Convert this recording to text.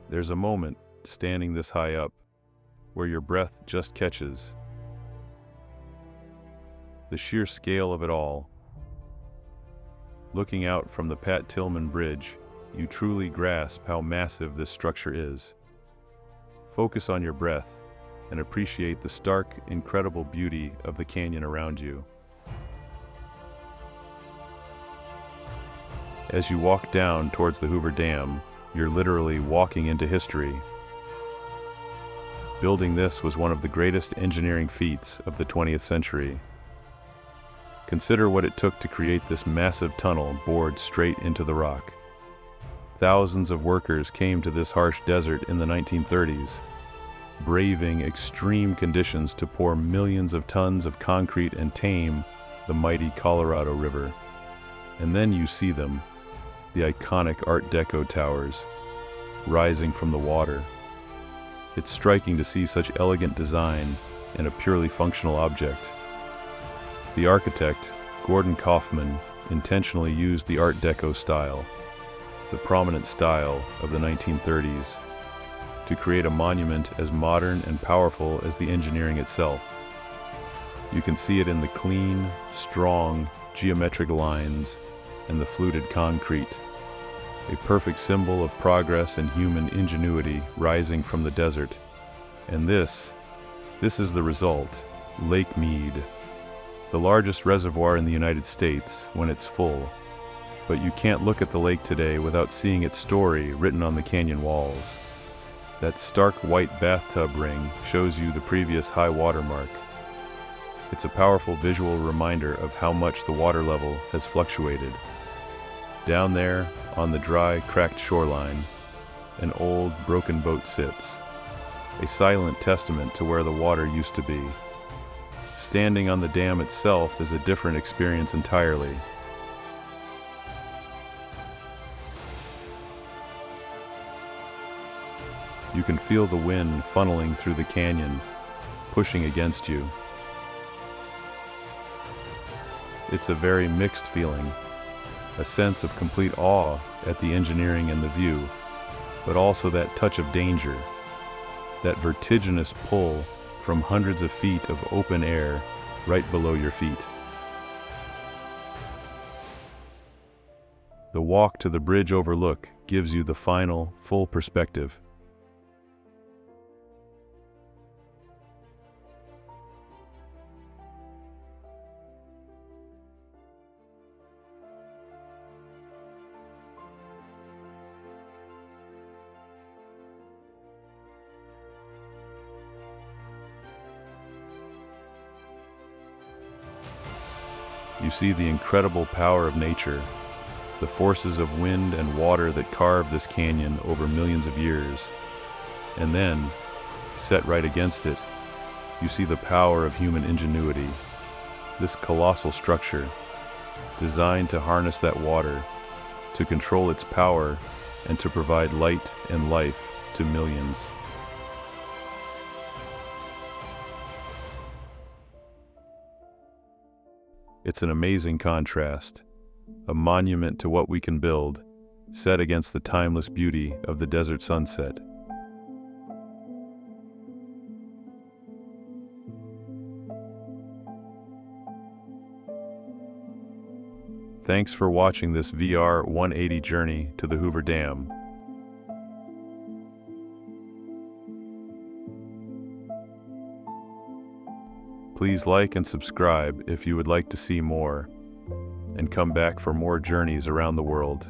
There's a moment, standing this high up, where your breath just catches. The sheer scale of it all. Looking out from the Pat Tillman Bridge, you truly grasp how massive this structure is. Focus on your breath and appreciate the stark, incredible beauty of the canyon around you. As you walk down towards the Hoover Dam, you're literally walking into history. Building this was one of the greatest engineering feats of the 20th century. Consider what it took to create this massive tunnel bored straight into the rock. Thousands of workers came to this harsh desert in the 1930s, braving extreme conditions to pour millions of tons of concrete and tame the mighty Colorado River. And then you see them, the iconic Art Deco Towers, rising from the water. It's striking to see such elegant design in a purely functional object. The architect, Gordon Kaufman, intentionally used the Art Deco style, the prominent style of the 1930s, to create a monument as modern and powerful as the engineering itself. You can see it in the clean, strong, geometric lines and the fluted concrete, a perfect symbol of progress and human ingenuity rising from the desert. And this is the result, Lake Mead, the largest reservoir in the United States when it's full. But you can't look at the lake today without seeing its story written on the canyon walls. That stark white bathtub ring shows you the previous high water mark. It's a powerful visual reminder of how much the water level has fluctuated. Down there, on the dry, cracked shoreline, an old, broken boat sits, a silent testament to where the water used to be. Standing on the dam itself is a different experience entirely. You can feel the wind funneling through the canyon, pushing against you. It's a very mixed feeling, a sense of complete awe at the engineering and the view, but also that touch of danger, that vertiginous pull from hundreds of feet of open air right below your feet. The walk to the bridge overlook gives you the final, full perspective. You see the incredible power of nature, the forces of wind and water that carved this canyon over millions of years. And then, set right against it, you see the power of human ingenuity, this colossal structure, designed to harness that water, to control its power, and to provide light and life to millions. It's an amazing contrast, a monument to what we can build, set against the timeless beauty of the desert sunset. Thanks for watching this VR180 journey to the Hoover Dam. Please like and subscribe if you would like to see more, and come back for more journeys around the world.